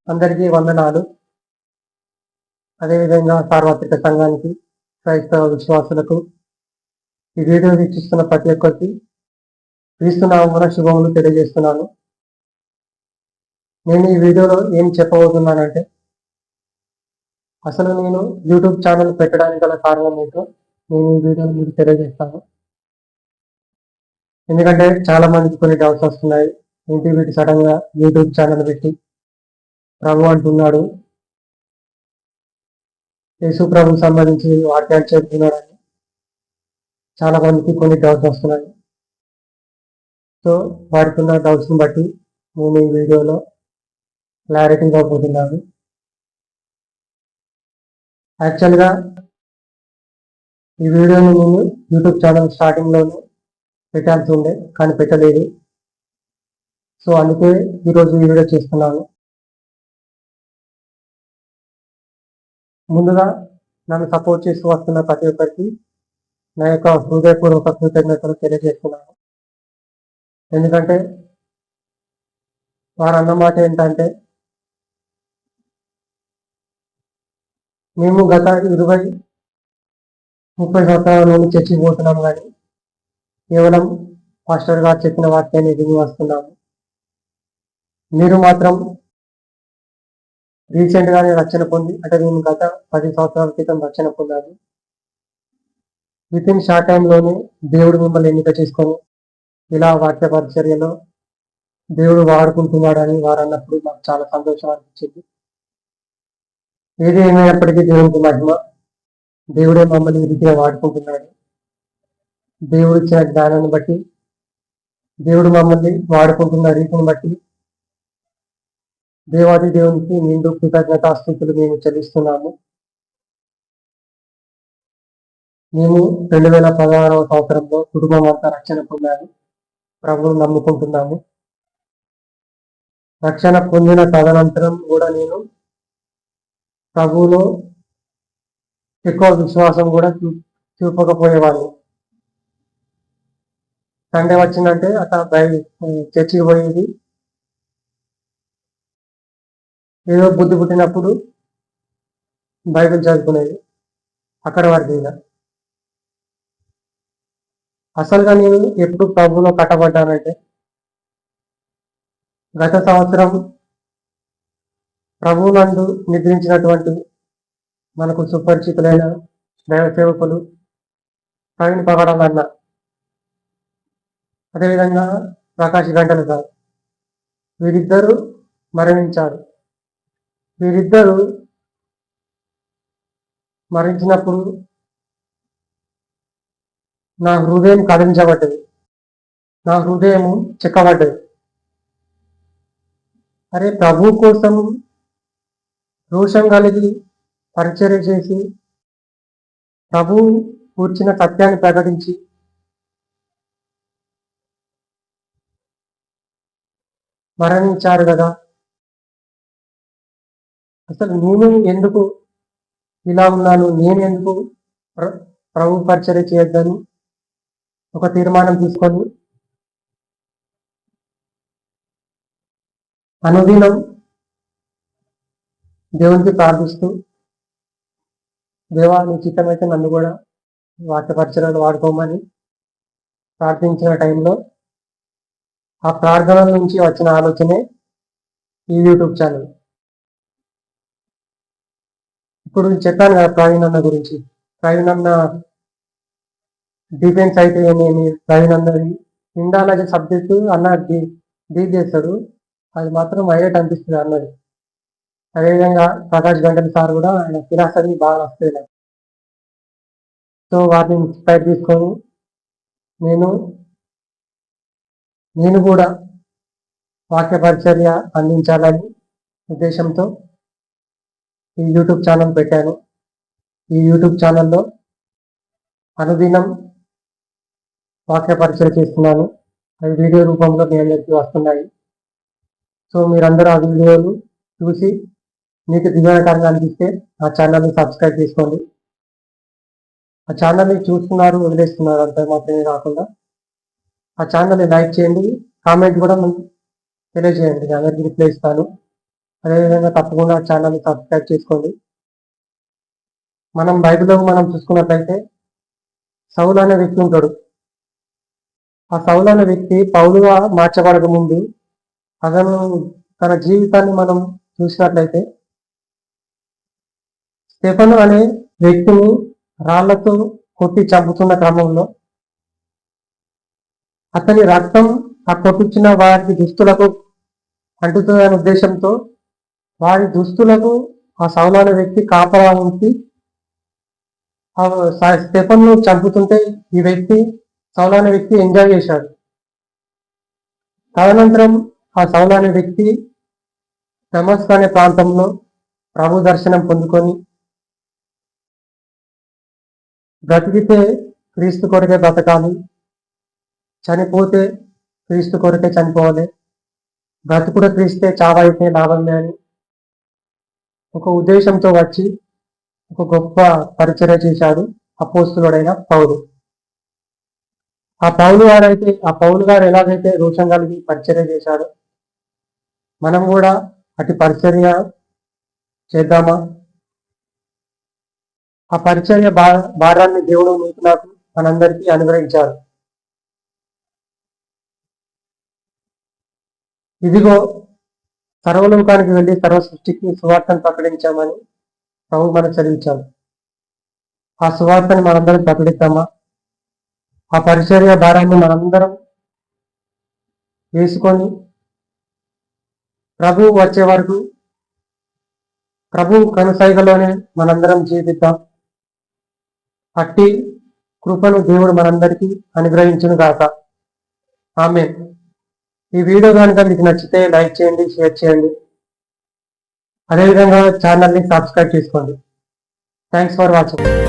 అందరికీ వందనాలు. అదేవిధంగా సార్వత్రిక సంఘానికి, క్రైస్తవ విశ్వాసులకు, ఈ వీడియో వీక్షిస్తున్న ప్రతి ఒక్కరికి క్రీస్తునామమున శుభములు తెలియజేస్తున్నాను. నేను ఈ వీడియోలో ఏం చెప్పబోతున్నానంటే, అసలు నేను యూట్యూబ్ ఛానల్ పెట్టడానికి గల కారణం ఏంటో నేను ఈ వీడియోలో మీకు తెలియజేస్తాను. ఎందుకంటే చాలా మందికి కొన్ని డౌట్స్ వస్తున్నాయి. ఏంటి వీటి సడన్ గా యూట్యూబ్ ఛానల్ పెట్టి ప్రభు అంటున్నాడు, యేసు ప్రభుకి సంబంధించి వాక్యాలు చెబుతున్నాడని చాలా మందికి కొన్ని డౌట్స్ వస్తున్నాయి. సో వారికి ఉన్న డౌట్స్ని బట్టి నేను ఈ వీడియోలో క్లారిటీ ఇవ్వబోతున్నాను. యాక్చువల్గా ఈ వీడియోని నేను యూట్యూబ్ ఛానల్ స్టార్టింగ్లోనే పెట్టాల్సి ఉండే, కానీ పెట్టలేదు. సో అందుకే ఈరోజు ఈ వీడియో చేస్తున్నాను. ముందుగా నన్ను సపోర్ట్ చేస్తూ వస్తున్న ప్రతి ఒక్కరికి నా యొక్క హృదయపూర్వక కృతజ్ఞతలు తెలియజేస్తున్నాను. ఎందుకంటే వారు అన్నమాట ఏంటంటే, మేము గత 20-30 సంవత్సరాల నుండి చర్చికి పోతున్నాము, కానీ కేవలం పాస్టర్ గారు చెప్పిన వాక్యాన్ని విని వస్తున్నాము. మీరు మాత్రం రీసెంట్ గానే రక్షణ పొంది, అంటే నేను గత 10 సంవత్సరాల క్రితం రక్షణ పొందాను. విత్ ఇన్ షార్ట్ టైంలోనే దేవుడు మిమ్మల్ని ఎన్నిక చేసుకొని ఇలా వాక్య పరిచర్యలో దేవుడు వాడుకుంటున్నాడని వారు అన్నప్పుడు మాకు చాలా సంతోషం అనిపించింది. ఏది ఏమైనప్పటికీ దేవునికి మహిమ. దేవుడే మమ్మల్ని రీతిగా వాడుకుంటున్నాడు. దేవుడు ఇచ్చిన జ్ఞానాన్ని బట్టి, దేవుడు మమ్మల్ని వాడుకుంటున్న రీతిని బట్టి దేవాది దేవునికి నిండు కృతజ్ఞతాస్తుతులు మేము చెల్లిస్తున్నాము. మేము 2016వ సంవత్సరంలో కుటుంబం అంతా రక్షణ పొందాము. ప్రభువును నమ్ముకుంటున్నాము. రక్షణ పొందిన తదనంతరం కూడా నేను ప్రభువులో ఎక్కువ విశ్వాసం కూడా చూపకపోయేవాడిని. సండే వచ్చిందంటే అట్లా చర్చికి పోయేది. ఏదో బుద్ధి పుట్టినప్పుడు బైబిల్ చదువుకునేది, అక్కడ వరకు. ఇక అసలుగా నేను ఎప్పుడు ప్రభువులో కట్టబడ్డానంటే, గత సంవత్సరం ప్రభువు నందు నిద్రించినటువంటి మనకు సుపరిచితులైన దైవ సేవకులు ప్రవీణ్ పగడాల అన్న, అదేవిధంగా ప్రకాష్ గంటలు గారు, వీరిద్దరూ మరణించారు. వీరిద్దరూ మరణించినప్పుడు నా హృదయం కదిలించబడ్డది, నా హృదయం చెక్కబడ్డది. అరే, ప్రభు కోసం రోషం కలిగి పరిచర్య చేసి ప్రభు కూర్చిన సత్యాన్ని ప్రకటించి మరణించారు కదా, అసలు నేను ఎందుకు ఇలా ఉన్నాను, నేను ఎందుకు ప్రభు పరిచర్య చేయొద్దని ఒక తీర్మానం తీసుకొని అనుదినం దేవునికి ప్రార్థిస్తూ, దేవా నీ చిత్తమైతే నన్ను కూడా వాక్య పరిచర్యలు వాడుకోమని ప్రార్థించిన టైంలో ఆ ప్రార్థన నుంచి వచ్చిన ఆలోచనే ఈ యూట్యూబ్ ఛానల్. ఇప్పుడు చెప్పాను కదా ప్రవీణ్ అన్న గురించి. ప్రవీణ్ అన్న డిఫెన్స్ అయితే ఏమేమి, ప్రవీణ్ అన్నది ఇండాలజీ సబ్జెక్టు అన్న డీల్ చేస్తాడు, అది మాత్రం హైలైట్ అనిపిస్తుంది అన్నది. అదేవిధంగా ప్రకాష్ గంటల సార్ కూడా ఆయన ఫిలాసఫీ బాగా వస్తుంది. సో వాటిని ఇన్స్పైర్ తీసుకొని నేను కూడా వాక్య పరిచర్య అందించాలని ఉద్దేశంతో ఈ యూట్యూబ్ ఛానల్ పెట్టాను. ఈ యూట్యూబ్ ఛానల్లో అనుదినం వాక్య పరిచయం చేస్తున్నాను. అవి వీడియో రూపంలో మీ అందరికీ వస్తున్నాయి. సో మీరందరూ ఆ వీడియోలు చూసి మీకు దివ్యకరంగా అనిపిస్తే ఆ ఛానల్ని సబ్స్క్రైబ్ చేసుకోండి. ఆ ఛానల్ని చూస్తున్నారు, వదిలేస్తున్నారు అంతే మాత్రమే కాకుండా ఆ ఛానల్ని లైక్ చేయండి, కామెంట్ కూడా తెలియజేయండి. అందరికీ రిప్లై ఇస్తాను. అదేవిధంగా తప్పకుండా ఛానల్ని సబ్స్క్రైబ్ చేసుకోండి. మనం బైబిల్లో మనం చూసుకున్నట్లయితే సౌలు అనే వ్యక్తి ఉంటాడు. ఆ సౌలు అనే వ్యక్తి పౌలుగా మార్చబడక ముందు అతను తన జీవితాన్ని మనం చూసినట్లయితే స్టెఫను అనే వ్యక్తిని రాళ్లతో కొట్టి చంపుతున్న క్రమంలో అతని రక్తం ఆ కొట్టించిన వారి దుస్తులకు అంటుతుందనే ఉద్దేశంతో వారి దుస్తులకు ఆ సౌలు అనే వ్యక్తి కాపలా ఉంచి స్టెఫన్ను చంపుతుంటే ఈ వ్యక్తి సౌలు అనే వ్యక్తి ఎంజాయ్ చేశాడు. తదనంతరం ఆ సౌలు అనే వ్యక్తి దమస్కు అనే ప్రాంతంలో ప్రభు దర్శనం పొందుకొని బ్రతికితే క్రీస్తు కొరకే బ్రతకాలి, చనిపోతే క్రీస్తు కొరకే చనిపోవాలి, బ్రతుకుడ క్రీస్తే చావైతే లాభమే అని ఒక ఉద్దేశంతో వచ్చి ఒక గొప్ప పరిచర్య చేశాడు అపోస్తులుడైన పౌలు. ఆ పౌలు గారు ఎలాగైతే రోషం కలిగి పరిచర్య చేశాడో మనం కూడా అటు పరిచర్య చేద్దామా? ఆ పరిచర్య భారాన్ని దేవుడు మీకు నాకు మనందరికీ అనుగ్రహించారు. ఇదిగో సర్వలోకానికి వెళ్ళి సర్వ సృష్టికి సువార్తను ప్రకటించామని ప్రభు మనకు చదివించాడు. ఆ సువార్తని మనందరం ప్రకటిద్దామా? ఆ పరిచర్య భారాన్ని మనందరం వేసుకొని ప్రభు వచ్చే వరకు ప్రభు కనుసైగలోనే మనందరం జీవిద్దాం. అట్టి కృపను దేవుడు మనందరికీ అనుగ్రహించును గాక. ఆమేన్. ఈ వీడియో కనుక మీకు నచ్చితే లైక్ చేయండి, షేర్ చేయండి. అదేవిధంగా ఛానల్ని సబ్స్క్రైబ్ చేసుకోండి. Thanks for watching.